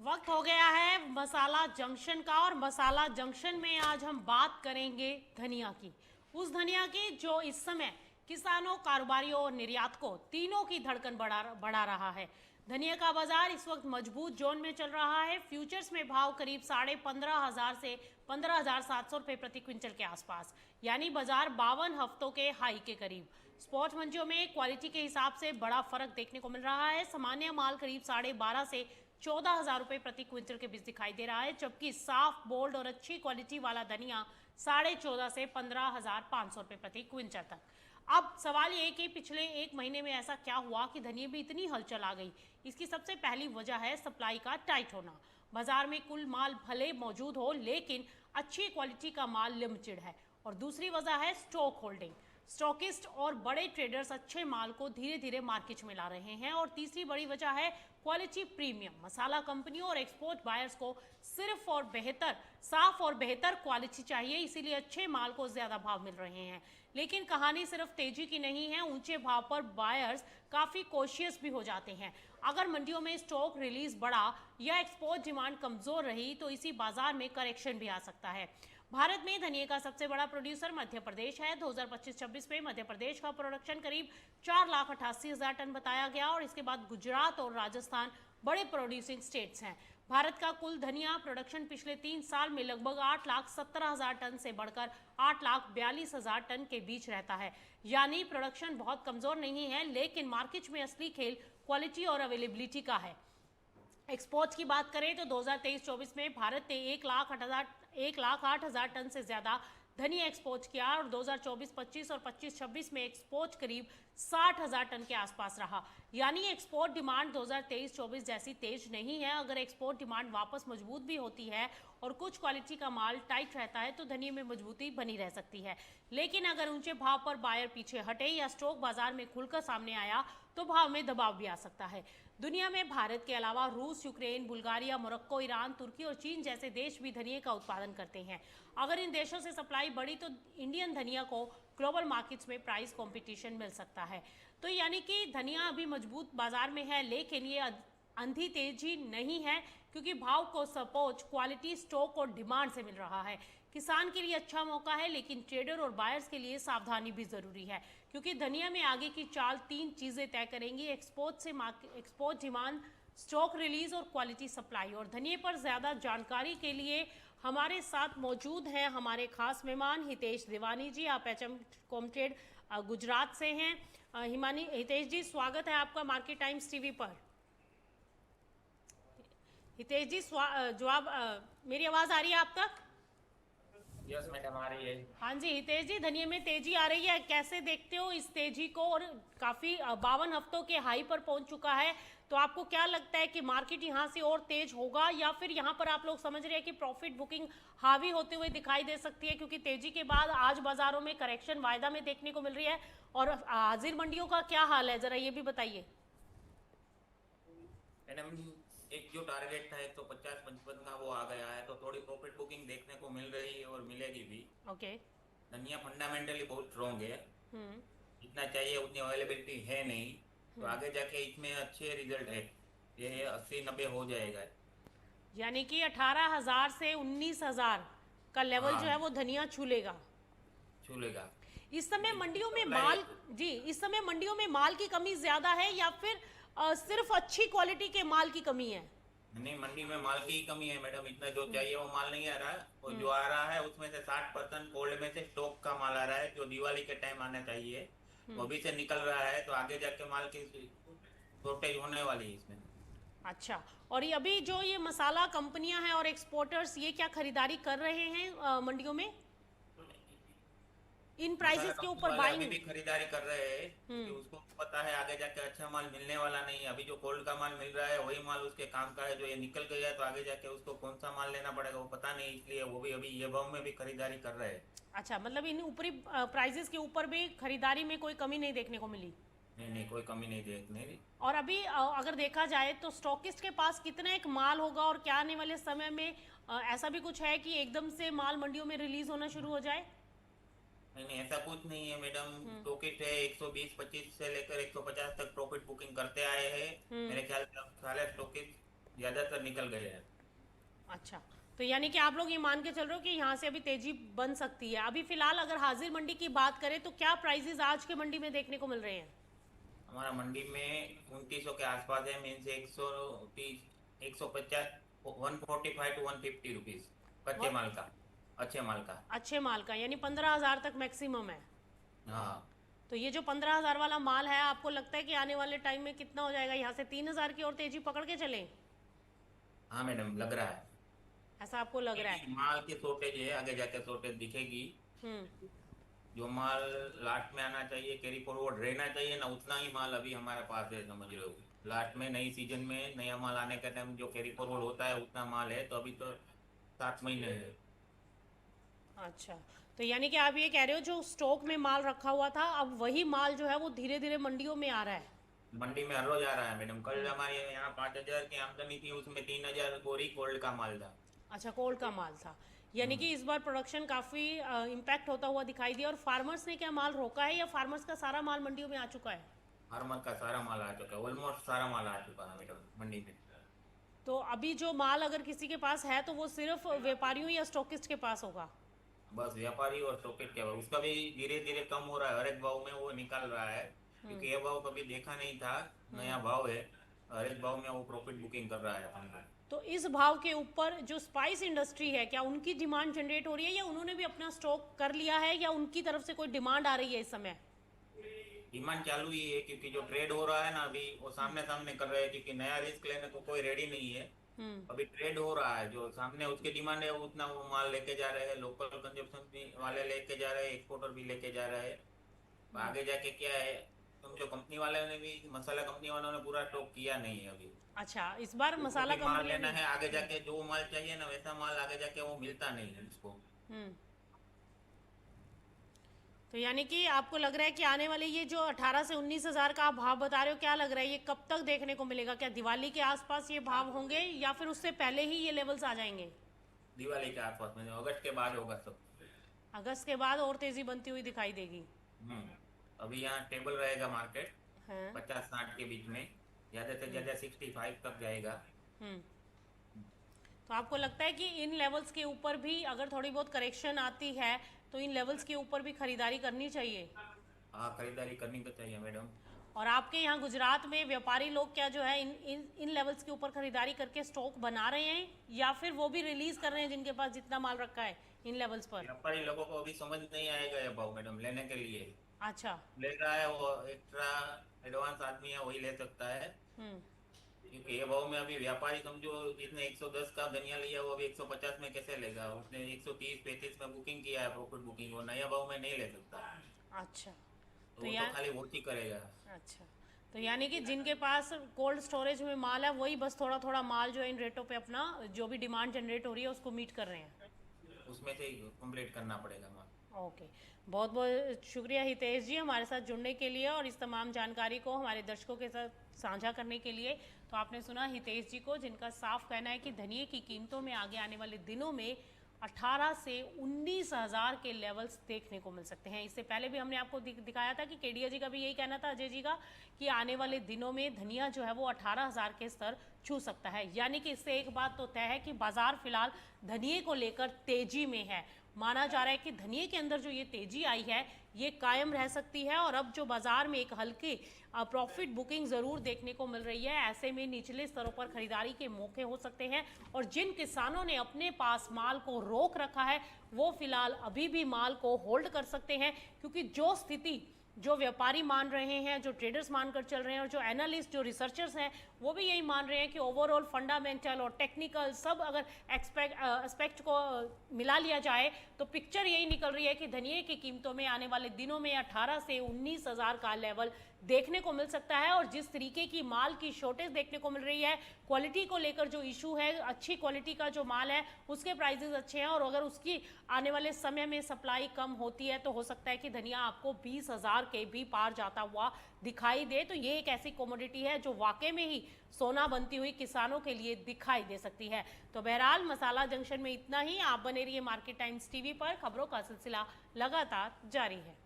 वक्त हो गया है मसाला जंक्शन का, और मसाला जंक्शन में आज हम बात करेंगे धनिया की। उस धनिया की जो इस समय किसानों, कारोबारियों और निर्यातकों तीनों की धड़कन बढ़ा रहा है। धनिया का बाजार इस वक्त मजबूत जोन में चल रहा है। फ्यूचर्स में भाव करीब 15,500 से 15,700 रुपए प्रति क्विंटल के आसपास, यानी बाजार 52 हफ्तों के हाई के करीब। स्पॉट मंडियों में क्वालिटी के हिसाब से बड़ा फर्क देखने को मिल रहा है। सामान्य माल करीब 12,500 से 14,000 रुपए प्रति क्विंटल के बीच दिखाई दे रहा है, जबकि साफ, बोल्ड और अच्छी क्वालिटी वाला धनिया 14,500 से 15,500 रुपए प्रति क्विंटल तक। अब सवाल ये कि पिछले एक महीने में ऐसा क्या हुआ कि धनिया में इतनी हलचल आ गई। इसकी सबसे पहली वजह है सप्लाई का टाइट होना। बाजार में कुल माल भले मौजूद हो, लेकिन अच्छी क्वालिटी का माल लिमिटेड है। और दूसरी वजह है स्टॉक होल्डिंग। स्टॉकिस्ट और बड़े ट्रेडर्स अच्छे माल को धीरे धीरे मार्केट में ला रहे हैं। और तीसरी बड़ी वजह है क्वालिटी प्रीमियम। मसाला कंपनियों और एक्सपोर्ट बायर्स को सिर्फ और बेहतर, साफ और बेहतर क्वालिटी चाहिए, इसीलिए अच्छे माल को ज्यादा भाव मिल रहे हैं। लेकिन कहानी सिर्फ तेजी की नहीं है। ऊंचे भाव पर बायर्स काफी कॉशियस भी हो जाते हैं। अगर मंडियों में स्टॉक रिलीज बढ़ा या एक्सपोर्ट डिमांड कमजोर रही तो इसी बाजार में करेक्शन भी आ सकता है। भारत में धनिया का सबसे बड़ा प्रोड्यूसर मध्य प्रदेश है। 2025-26 में मध्य प्रदेश का प्रोडक्शन करीब 4,88,000 टन बताया गया, और इसके बाद गुजरात और राजस्थान बड़े प्रोड्यूसिंग स्टेट्स हैं। भारत का कुल धनिया प्रोडक्शन पिछले 3 साल में लगभग 8,17,000 टन से बढ़कर 8,42,000 टन के बीच रहता है। यानी प्रोडक्शन बहुत कमजोर नहीं है, लेकिन मार्केट में असली खेल क्वालिटी और अवेलेबिलिटी का है। एक्सपोर्ट की बात करें तो 2023-24 में भारत ने 1,08,000 टन से ज्यादा धनिया एक्सपोर्ट किया, और 2024-25 और 25-26 में एक्सपोर्ट करीब 60,000 टन के आसपास रहा। यानी एक्सपोर्ट डिमांड 2023-24 जैसी तेज नहीं है। अगर एक्सपोर्ट डिमांड वापस मजबूत भी होती है और कुछ क्वालिटी का माल टाइट रहता है तो धनिया में मजबूती बनी रह सकती है। लेकिन अगर ऊंचे भाव पर बायर पीछे हटे या स्टॉक बाजार में खुलकर सामने आया तो भाव में दबाव भी आ सकता है। दुनिया में भारत के अलावा रूस, यूक्रेन, बुल्गारिया, मोरक्को, ईरान, तुर्की और चीन जैसे देश भी धनिया का उत्पादन करते हैं। अगर इन देशों से सप्लाई बढ़ी तो इंडियन धनिया को ग्लोबल मार्केट्स में प्राइस कंपटीशन मिल सकता है। तो यानी कि धनिया अभी मजबूत बाजार में है, लेकिन ये अंधी तेजी नहीं है, क्योंकि भाव को सपोर्ट क्वालिटी, स्टॉक और डिमांड से मिल रहा है। किसान के लिए अच्छा मौका है, लेकिन ट्रेडर और बायर्स के लिए सावधानी भी जरूरी है, क्योंकि धनिया में आगे की चाल 3 चीजें तय करेंगी: एक्सपोर्ट डिमांड, स्टॉक रिलीज और क्वालिटी सप्लाई। और धनिया पर ज्यादा जानकारी के लिए हमारे साथ मौजूद हैं हमारे खास मेहमान हितेश देवानी जी। आप एचएम कॉमट्रेड गुजरात से हैं। हितेश जी, स्वागत है आपका मार्केट टाइम्स टीवी पर। हितेश जी, मेरी आवाज आ रही है आप तक? यस मैडम, आ रही है। हाँ जी हितेश जी, धनिया में तेजी आ रही है, कैसे देखते हो इस तेजी को? और काफी 52 हफ्तों के हाई पर पहुंच चुका है, तो आपको क्या लगता है कि मार्केट यहाँ से और तेज होगा, या फिर यहाँ पर आप लोग समझ रहे हैं कि प्रॉफिट बुकिंग हावी होते हुए दिखाई दे सकती है? क्योंकि तेजी के बाद आज बाजारों में करेक्शन वायदा में देखने को मिल रही है। और हाजिर मंडियों का क्या हाल है, जरा ये भी बताइए। मैडम, एक जो टारगेट था 150-55 का, वो आ गया है, तो थोड़ी प्रॉफिट बुकिंग देखने को मिल रही है और मिलेगी भी। ओके। धनिया फंडामेंटली बहुत स्ट्रॉन्ग है। हम्म। जितना चाहिए उतनी अवेलेबिलिटी है नहीं, तो हम्म। आगे जाके इसमें अच्छे रिजल्ट है। ये 80-90 हो जाएगा। यानी कि 18,000 से 19,000 का लेवल जो है हाँ, वो धनिया छू लेगा। छूलेगा। इस समय मंडियों में सप्लाई। माल, जी इस समय मंडियों में माल की कमी ज्यादा है, या फिर सिर्फ अच्छी क्वालिटी के माल की कमी है? नहीं, मंडी में माल की कमी है मैडम। इतना जो चाहिए वो माल नहीं आ रहा है, और जो हम्म। आ रहा है उसमें से 60% कोल्ड में से स्टॉक का माल आ रहा है, जो दिवाली के टाइम आना चाहिए वो हम्म। भी से निकल रहा है। तो आगे जाके माल की शॉर्टेज होने वाली है इसमें। अच्छा, और ये अभी जो ये मसाला कंपनियां हैं और एक्सपोर्टर्स, ये क्या खरीदारी कर रहे हैं मंडियों में इन मसाला प्राइसेस के कंपनी ऊपर वाले अभी बाइंग? भी खरीदारी कर रहे हैं, क्योंकि हम्म। उसको पता है आगे जाके अच्छा माल मिलने वाला नहीं है। अभी जो कोल्ड का माल मिल रहा है वही माल उसके काम का है। जो ये निकल गया है तो आगे जाके उसको कौन सा माल लेना पड़ेगा वो पता नहीं, इसलिए वो भी अभी ये भाव में भी खरीदारी कर रहे हैं। अच्छा, मतलब इन ऊपरी प्राइसेस के ऊपर भी खरीदारी में कोई कमी नहीं देखने को मिली? नहीं नहीं, कोई कमी नहीं देखने दी। और अभी अगर देखा जाए तो स्टॉकिस्ट के पास कितना एक माल होगा, और क्या आने वाले समय में ऐसा भी कुछ है कि एकदम से माल मंडियों में रिलीज होना शुरू हो जाए? नहीं नहीं, ऐसा कुछ नहीं है मैडम। हम्म। प्रॉफिट है 120-25 से लेकर 150 तक प्रॉफिट बुकिंग करते आए हैं। हम्म। मेरे ख्याल से अब सारे स्टॉकिस्ट ज्यादातर निकल गए हैं। अच्छा, तो यानी कि आप लोग ये मान के चल रहे हो कि यहाँ से अभी तेजी बन सकती है। अभी फिलहाल अगर हाजिर मंडी की बात करें तो क्या प्राइसेस आज के मंडी में देखने को मिल रहे हैं? हमारा मंडी में 2900 के आसपास है, मीन से 130, 150, 145 टू 150 रुपीज कच्चे वन- माल का, अच्छे माल का। अच्छे माल का यानी 15,000 तक मैक्सिमम है। हाँ। तो ये जो 15,000 वाला माल है, आपको लगता है कि आने वाले टाइम में कितना हो जाएगा? यहाँ से 3,000 की और तेजी पकड़ के चले, हाँ मैडम, लग रहा है। ऐसा आपको लग रहा है? क्योंकि माल की शॉर्टेज है, आगे जाके शॉर्टेज दिखेगी। हम्म। जो माल लास्ट में आना चाहिए, कैरी फॉरवर्ड रहना चाहिए ना, उतना ही माल अभी हमारे पास है, समझ रहे हो। लास्ट में नई सीजन में नया माल आने का टाइम जो कैरी फॉरवर्ड होता है उतना माल है, तो अभी तो 7 महीने है। अच्छा, तो यानी कि आप ये कह रहे हो जो स्टॉक में माल रखा हुआ था, अब वही माल जो है वो धीरे धीरे मंडियों में आ रहा है। मंडी में हर रोज आ रहा है मैडम। कल हमारे यहाँ 5,000 की आमदनी थी, उसमें 3,000 बोरी गोल्ड का माल था। अच्छा, कोल्ड का माल था। यानी कि इस बार प्रोडक्शन काफ़ी इम्पैक्ट होता हुआ दिखाई दिया। और फार्मर्स ने क्या माल रोका है या फार्मर्स का सारा माल मंडियों में आ चुका है? फार्मर का सारा माल आ चुका है, ऑलमोस्ट सारा माल आ चुका है मैडम मंडी में। तो अभी जो माल अगर किसी के पास है तो वो सिर्फ व्यापारियों या स्टॉकिस्ट के पास होगा? बस व्यापारी और स्टॉकेट के भाव, उसका भी धीरे धीरे कम हो रहा है, हर एक भाव में वो निकाल रहा है। क्योंकि ये भाव कभी देखा नहीं था, नया भाव है, हर एक भाव में वो प्रॉफिट बुकिंग कर रहा है अपना। तो इस भाव के ऊपर जो स्पाइस इंडस्ट्री है, क्या उनकी डिमांड जनरेट हो रही है या उन्होंने भी अपना स्टॉक कर लिया है या उनकी तरफ से कोई डिमांड आ रही है इस समय? डिमांड चालू ही है, क्योंकि जो ट्रेड हो रहा है ना अभी, वो सामने सामने कर रहे हैं, क्योंकि नया रिस्क लेने को कोई रेडी नहीं है। अभी ट्रेड हो रहा है, जो सामने उसकी डिमांड है उतना वो माल लेके जा रहे हैं, लोकल कंजप्शन वाले लेके जा रहे हैं, एक्सपोर्टर भी लेके जा रहे हैं। आगे जाके क्या है, समझो कंपनी वाले ने भी, मसाला कंपनी वालों ने पूरा स्टॉक किया नहीं है अभी। अच्छा, इस बार उसको मसाला भी माल कंपनियों लेना ने। है, आगे जाके जो माल चाहिए ना वैसा माल आगे जाके वो मिलता नहीं है उसको। हम्म। तो यानी कि आपको लग रहा है कि आने वाले ये जो 18 से 19,000 का आप भाव बता रहे हो, क्या लग रहा है ये कब तक देखने को मिलेगा? क्या दिवाली के आसपास ये भाव होंगे या फिर उससे पहले ही ये लेवल्स आ जाएंगे? दिवाली के आसपास में, अगस्त के बाद होगा सब। अगस्त के बाद और तेजी बनती हुई दिखाई देगी। अभी यहाँ टेबल रहेगा मार्केट हाँ। 50-60 के बीच में, ज्यादा से ज्यादा 65 तक जाएगा। हम्म। तो आपको लगता है कि इन लेवल्स के ऊपर भी अगर थोड़ी बहुत करेक्शन आती है तो इन लेवल्स के ऊपर भी खरीदारी करनी चाहिए? हाँ, खरीदारी करनी तो चाहिए मैडम। और आपके यहाँ गुजरात में व्यापारी लोग क्या जो है इन लेवल्स के ऊपर खरीदारी करके स्टॉक बना रहे हैं या फिर वो भी रिलीज कर रहे हैं जिनके पास जितना माल रखा है इन लेवल्स पर? व्यापारी लोगों को अभी समझ नहीं आएगा ये भाव मैडम, लेने के लिए। अच्छा। ले रहा है वो एक्स्ट्रा एडवांस आदमी है, वही ले सकता है। हम्म। क्योंकि ये भाव में अभी व्यापारी समझो, जिसने 110 का धनिया लिया वो अभी 150 में कैसे लेगा? उसने 130-35 में बुकिंग किया है, प्रॉफिट बुकिंग, वो नया भाव में नहीं ले सकता। अच्छा। तो तो वो यार तो खाली वोट ही करेगा। अच्छा, तो यानी कि जिनके पास कोल्ड स्टोरेज में माल है वही बस थोड़ा थोड़ा माल जो है इन रेटों पे अपना जो भी डिमांड जनरेट हो रही है उसको मीट कर रहे हैं। उसमें से ही कंप्लीट करना पड़ेगा माल। ओके, बहुत बहुत शुक्रिया हितेश जी हमारे साथ जुड़ने के लिए और इस तमाम जानकारी को हमारे दर्शकों के साथ साझा करने के लिए। तो आपने सुना हितेश जी को, जिनका साफ कहना है कि धनिये की कीमतों में आगे आने वाले दिनों में 18 से 19,000 के लेवल्स देखने को मिल सकते हैं। इससे पहले भी हमने आपको दिखाया था कि केडिया जी का भी यही कहना था, अजय जी का, कि आने वाले दिनों में धनिया जो है वो 18,000 के स्तर छू सकता है। यानी कि इससे एक बात तो तय है कि बाजार फिलहाल धनिये को लेकर तेजी में है। माना जा रहा है कि धनिये के अंदर जो ये तेजी आई है ये कायम रह सकती है और अब जो बाजार में एक हल्की प्रॉफिट बुकिंग जरूर देखने को मिल रही है, ऐसे में निचले स्तरों पर खरीदारी के मौके हो सकते हैं। और जिन किसानों ने अपने पास माल को रोक रखा है वो फिलहाल अभी भी माल को होल्ड कर सकते हैं, क्योंकि जो स्थिति जो व्यापारी मान रहे हैं, जो ट्रेडर्स मानकर चल रहे हैं और जो एनालिस्ट जो रिसर्चर्स हैं वो भी यही मान रहे हैं कि ओवरऑल फंडामेंटल और टेक्निकल सब अगर एस्पेक्ट को मिला लिया जाए तो पिक्चर यही निकल रही है कि धनिये की कीमतों में आने वाले दिनों में 18 से 19,000 का लेवल देखने को मिल सकता है। और जिस तरीके की माल की शॉर्टेज देखने को मिल रही है, क्वालिटी को लेकर जो इशू है, अच्छी क्वालिटी का जो माल है उसके प्राइसेस अच्छे हैं और अगर उसकी आने वाले समय में सप्लाई कम होती है तो हो सकता है कि धनिया आपको 20,000 के भी पार जाता हुआ दिखाई दे। तो ये एक ऐसी कमोडिटी है जो वाकई में ही सोना बनती हुई किसानों के लिए दिखाई दे सकती है। तो बहरहाल मसाला जंक्शन में इतना ही। आप बने रहिए मार्केट टाइम्स टीवी पर, खबरों का सिलसिला लगातार जारी है।